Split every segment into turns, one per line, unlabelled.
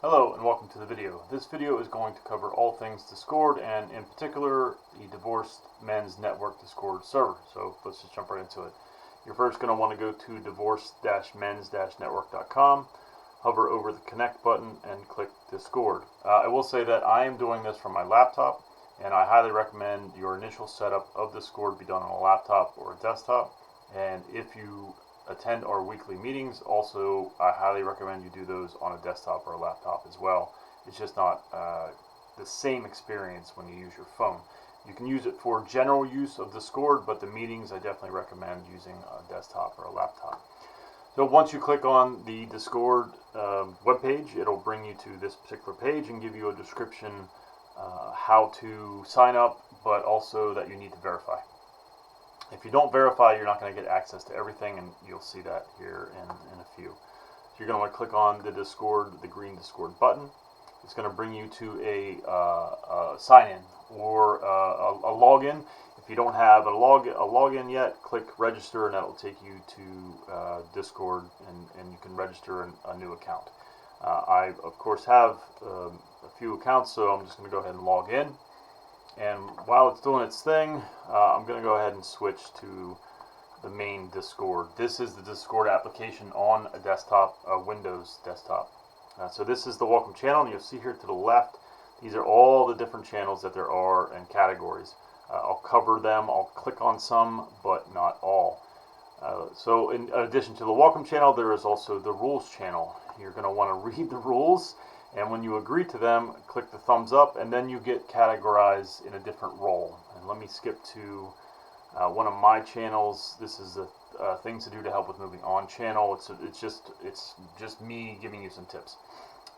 Hello and welcome to the video. This video is going to cover all things Discord and in particular the Divorced Men's Network Discord server. So let's just jump right into it. You're first going to want to go to divorced-mens-network.com, hover over the connect button and click Discord. I will say that I am doing this from my laptop and I highly recommend your initial setup of Discord be done on a laptop or a desktop. And if you attend our weekly meetings, also I highly recommend you do those on a desktop or a laptop as well. It's just not the same experience when you use your phone. You can use it for general use of Discord, but the meetings I definitely recommend using a desktop or a laptop. So once you click on the Discord webpage, it'll bring you to this particular page and give you a description how to sign up, but also that you need to verify. If you don't verify, you're not going to get access to everything, and you'll see that here in a few. So you're going to want to click on the Discord, the green Discord button. It's going to bring you to a sign-in or a login. If you don't have a login yet, click register, and that will take you to Discord, and you can register a new account. I, of course, have a few accounts, so I'm just going to go ahead and log in. And while it's doing its thing, I'm going to go ahead and switch to the main Discord. This is the Discord application on a desktop, a Windows desktop. So this is the welcome channel, and you'll see here to the left, these are all the different channels that there are and categories. I'll cover them, I'll click on some, but not all. So in addition to the welcome channel, there is also the rules channel. You're going to want to read the rules. And when you agree to them, click the thumbs up, and then you get categorized in a different role. And let me skip to one of my channels. This is the things to do to help with moving on channel. It's just me giving you some tips.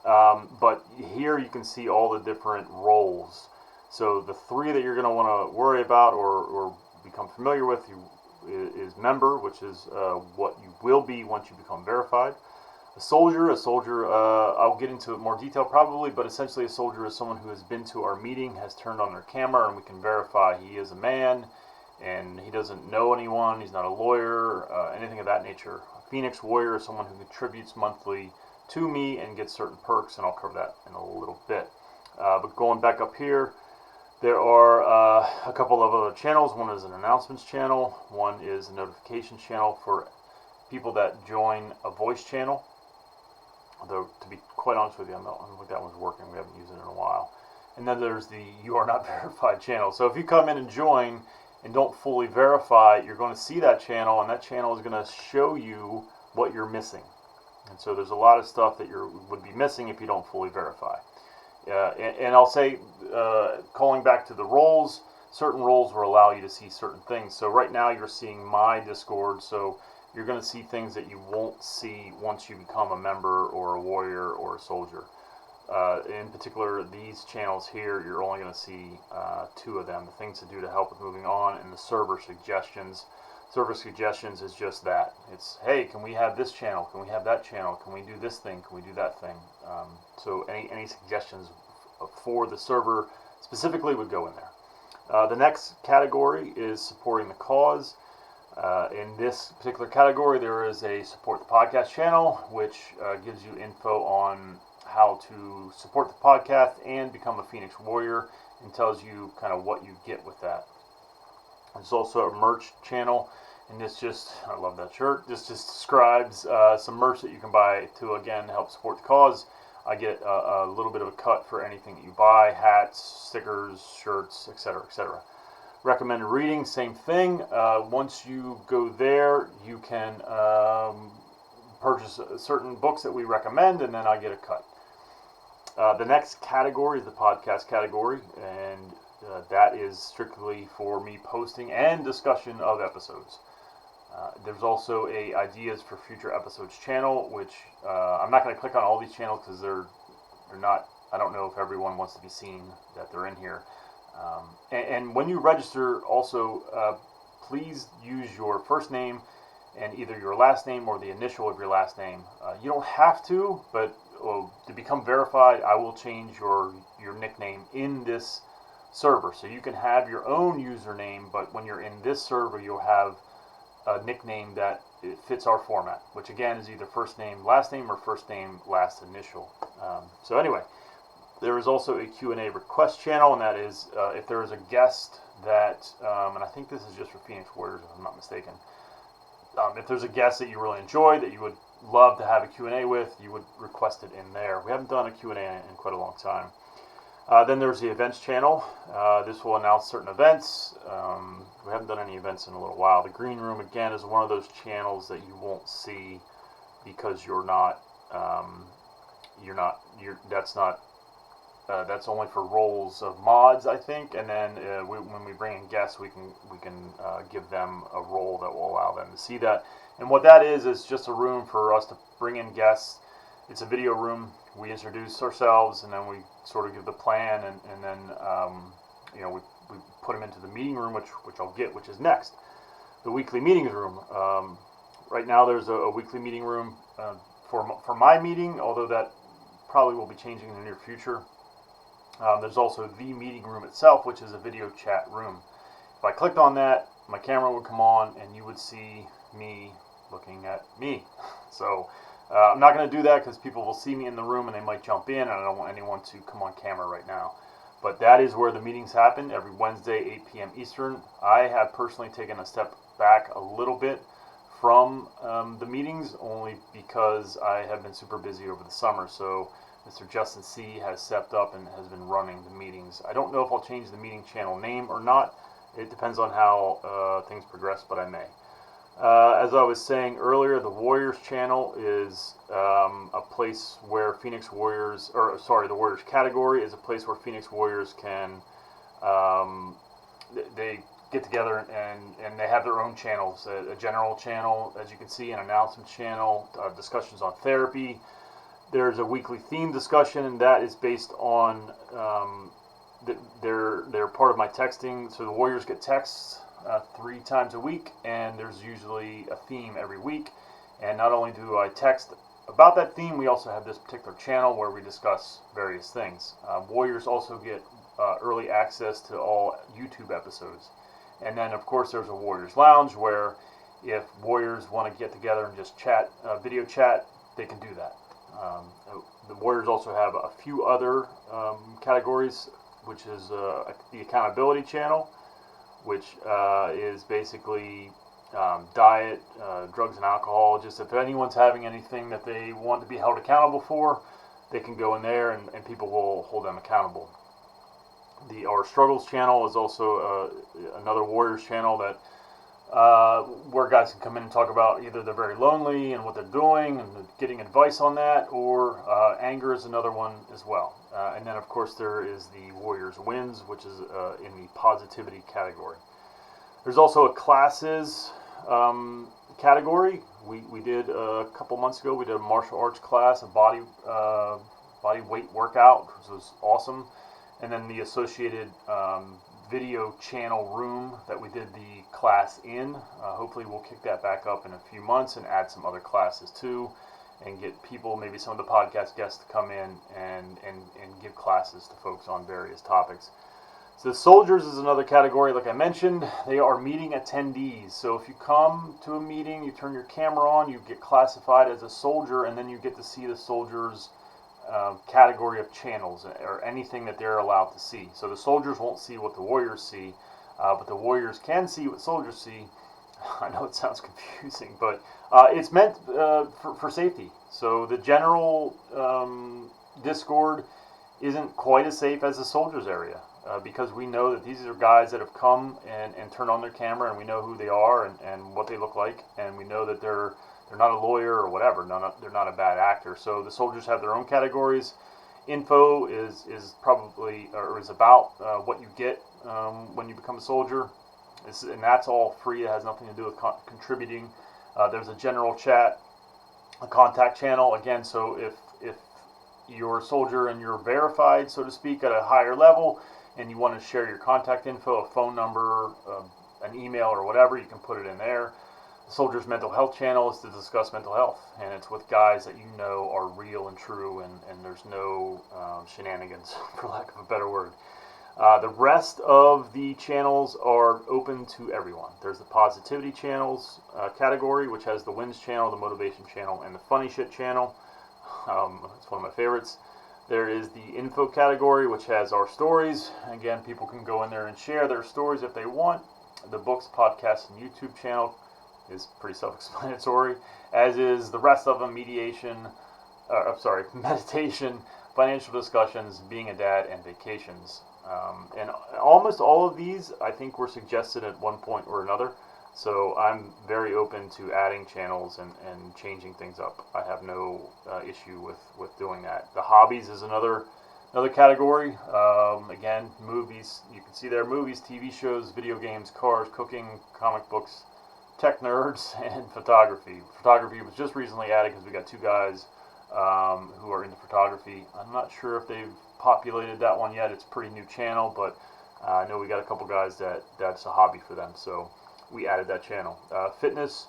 But here you can see all the different roles. So the three that you're going to want to worry about or become familiar with is member, which is what you will be once you become verified. A soldier, I'll get into it more detail probably, but essentially a soldier is someone who has been to our meeting, has turned on their camera, and we can verify he is a man, and he doesn't know anyone, he's not a lawyer, anything of that nature. A Phoenix Warrior is someone who contributes monthly to me and gets certain perks, and I'll cover that in a little bit. But going back up here, there are a couple of other channels. One is an announcements channel, one is a notifications channel for people that join a voice channel. Although, to be quite honest with you, I don't think that one's working. We haven't used it in a while. And then there's the You Are Not Verified channel. So if you come in and join and don't fully verify, you're going to see that channel, and that channel is going to show you what you're missing. And so there's a lot of stuff that you would be missing if you don't fully verify. And I'll say, calling back to the roles, certain roles will allow you to see certain things. So right now you're seeing my Discord, so you're going to see things that you won't see once you become a member or a warrior or a soldier. In particular, these channels here, you're only going to see two of them, the things to do to help with moving on, and the server suggestions. Server suggestions is just that. It's, hey, can we have this channel? Can we have that channel? Can we do this thing? Can we do that thing? So any suggestions for the server specifically would go in there. The next category is supporting the cause. In this particular category, there is a support the podcast channel, which gives you info on how to support the podcast and become a Phoenix Warrior, and tells you kind of what you get with that. There's also a merch channel, and this just, I love that shirt, this just describes some merch that you can buy to, again, help support the cause. I get a little bit of a cut for anything that you buy, hats, stickers, shirts, etc., etc. Recommended reading, same thing. Once you go there, you can purchase certain books that we recommend, and then I get a cut. The next category is the podcast category, and that is strictly for me posting and discussion of episodes. There's also a ideas for future episodes channel, which I'm not going to click on all these channels because they're not, I don't know if everyone wants to be seen that they're in here. And when you register, also, please use your first name and either your last name or the initial of your last name. You don't have to, but to become verified, I will change your nickname in this server. So you can have your own username, but when you're in this server, you'll have a nickname that it fits our format, which again is either first name, last name, or first name, last initial. So anyway, there is also a Q&A request channel, and that is if there is a guest that, and I think this is just for Phoenix Warriors if I'm not mistaken, if there's a guest that you really enjoy that you would love to have a Q&A with, you would request it in there. We haven't done a Q&A in quite a long time. Then there's the events channel. This will announce certain events. We haven't done any events in a little while. The green room, again, is one of those channels that you won't see because that's only for roles of mods, I think. And then when we bring in guests, we can give them a role that will allow them to see that. And what that is just a room for us to bring in guests. It's a video room. We introduce ourselves, and then we sort of give the plan, and then we put them into the meeting room, which I'll get, which is next. The weekly meetings room. Right now, there's a weekly meeting room for my meeting, although that probably will be changing in the near future. There's also the meeting room itself, which is a video chat room. If I clicked on that, my camera would come on, and you would see me looking at me. So I'm not going to do that because people will see me in the room and they might jump in, and I don't want anyone to come on camera right now. But that is where the meetings happen every Wednesday, 8 p.m. Eastern. I have personally taken a step back a little bit from the meetings, only because I have been super busy over the summer. So Mr. Justin C. has stepped up and has been running the meetings. I don't know if I'll change the meeting channel name or not. It depends on how things progress, but I may. As I was saying earlier, the Warriors channel is a place where Phoenix Warriors, the Warriors category is a place where Phoenix Warriors can, they get together and they have their own channels, a general channel, as you can see, an announcement channel, discussions on therapy. There's a weekly theme discussion, and that is based on they're part of my texting. So the Warriors get texts 3 times a week, and there's usually a theme every week. And not only do I text about that theme, we also have this particular channel where we discuss various things. Warriors also get early access to all YouTube episodes. And then, of course, there's a Warriors Lounge where if Warriors want to get together and just chat, video chat, they can do that. The Warriors also have a few other categories, which is the accountability channel, which is basically diet, drugs and alcohol. Just if anyone's having anything that they want to be held accountable for, they can go in there and people will hold them accountable. Our Struggles channel is also another Warriors channel that where guys can come in and talk about either they're very lonely and what they're doing and getting advice on that, or anger is another one as well. And then, of course, there is the Warriors Wins, which is in the positivity category. There's also a classes category. We did a couple months ago, we did a martial arts class, a body weight workout, which was awesome. And then the associated video channel room that we did the class in. Hopefully we'll kick that back up in a few months and add some other classes too, and get people, maybe some of the podcast guests, to come in and give classes to folks on various topics. So the soldiers is another category. Like I mentioned, they are meeting attendees. So if you come to a meeting, you turn your camera on, you get classified as a soldier, and then you get to see the soldiers' category of channels or anything that they're allowed to see. So the soldiers won't see what the Warriors see, but the Warriors can see what soldiers see. I know it sounds confusing, but it's meant for safety. So the general Discord isn't quite as safe as the soldiers area, because we know that these are guys that have come and turned on their camera, and we know who they are and what they look like, and we know that they're not a lawyer or whatever. They're not a bad actor. So the soldiers have their own categories. Info is probably, or is about what you get when you become a soldier. And that's all free. It has nothing to do with contributing. There's a general chat, a contact channel. Again, so if you're a soldier and you're verified, so to speak, at a higher level, and you want to share your contact info, a phone number, an email, or whatever, you can put it in there. The Soldiers Mental Health channel is to discuss mental health, and it's with guys that you know are real and true, and there's no shenanigans, for lack of a better word. The rest of the channels are open to everyone. There's the Positivity channels category, which has the Wins channel, the Motivation channel, and the Funny Shit channel. It's one of my favorites. There is the info category, which has our stories. Again, people can go in there and share their stories if they want. The books, podcasts, and YouTube channel is pretty self-explanatory, as is the rest of them: meditation, financial discussions, being a dad, and vacations. And almost all of these, I think, were suggested at one point or another. So I'm very open to adding channels and changing things up. I have no issue with doing that. The hobbies is another category. Again, movies. You can see there: movies, TV shows, video games, cars, cooking, comic books, tech nerds, and photography. Photography was just recently added because we got two guys who are into photography. I'm not sure if they've populated that one yet. It's a pretty new channel, but I know we got a couple guys that's a hobby for them. So we added that channel. Fitness.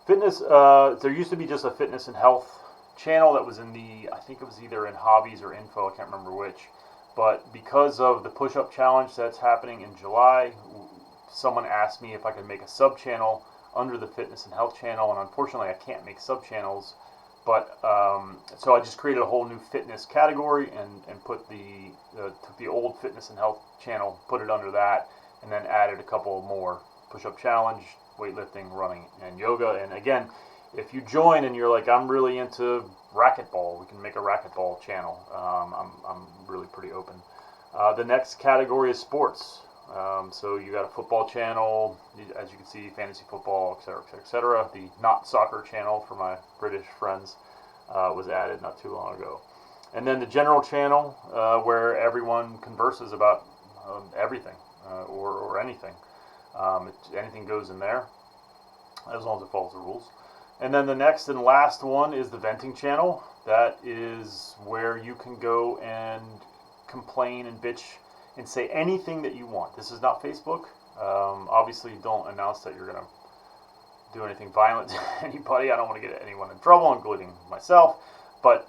There used to be just a fitness and health channel that was in I think it was either in hobbies or info. I can't remember which. But because of the push-up challenge that's happening in July, someone asked me if I could make a sub-channel under the fitness and health channel, and unfortunately I can't make sub-channels. But so I just created a whole new fitness category and put took the old fitness and health channel, put it under that, and then added a couple more: push-up challenge, weightlifting, running, and yoga. And again, if you join and you're like, I'm really into racquetball, we can make a racquetball channel. I'm really pretty open. The next category is sports. So you got a football channel, as you can see, fantasy football, etc., etc., etc. The not soccer channel for my British friends was added not too long ago. And then the general channel, where everyone converses about everything or anything. Anything goes in there, as long as it follows the rules. And then the next and last one is the venting channel. That is where you can go and complain and bitch and say anything that you want. This is not Facebook. Obviously, don't announce that you're going to do anything violent to anybody. I don't want to get anyone in trouble, including myself. But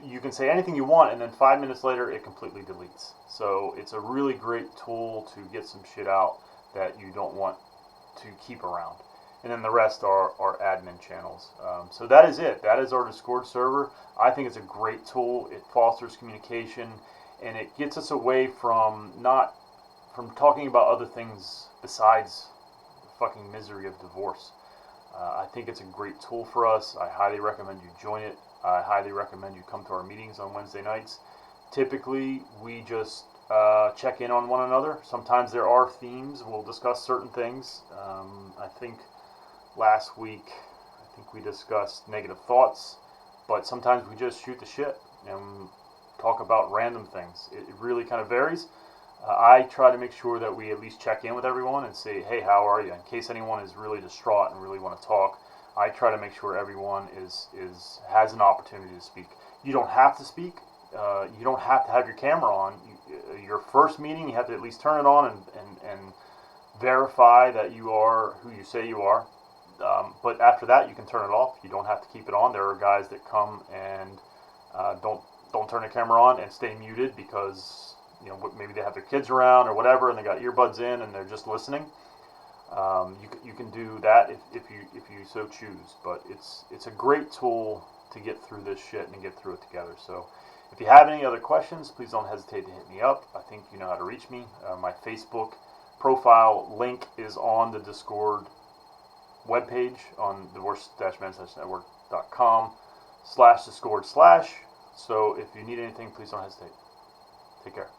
you can say anything you want, and then 5 minutes later, it completely deletes. So it's a really great tool to get some shit out that you don't want to keep around. And then the rest are admin channels. So that is it. That is our Discord server. I think it's a great tool. It fosters communication, and it gets us away from talking about other things besides the fucking misery of divorce. I think it's a great tool for us. I highly recommend you join it. I highly recommend you come to our meetings on Wednesday nights. Typically, we just check in on one another. Sometimes there are themes. We'll discuss certain things. I think last week, we discussed negative thoughts, but sometimes we just shoot the shit and talk about random things. It really kind of varies. I try to make sure that we at least check in with everyone and say, hey, how are you? In case anyone is really distraught and really want to talk, I try to make sure everyone has an opportunity to speak. You don't have to speak. You don't have to have your camera on. Your first meeting, you have to at least turn it on and verify that you are who you say you are. But after that, you can turn it off. You don't have to keep it on. There are guys that come and don't turn the camera on and stay muted because maybe they have their kids around or whatever, and they got earbuds in and they're just listening. You can do that if you so choose. But it's a great tool to get through this shit and get through it together. So if you have any other questions, please don't hesitate to hit me up. I think you know how to reach me. My Facebook profile link is on the Discord webpage on divorce-management.com/Discord/. So if you need anything, please don't hesitate. Take care.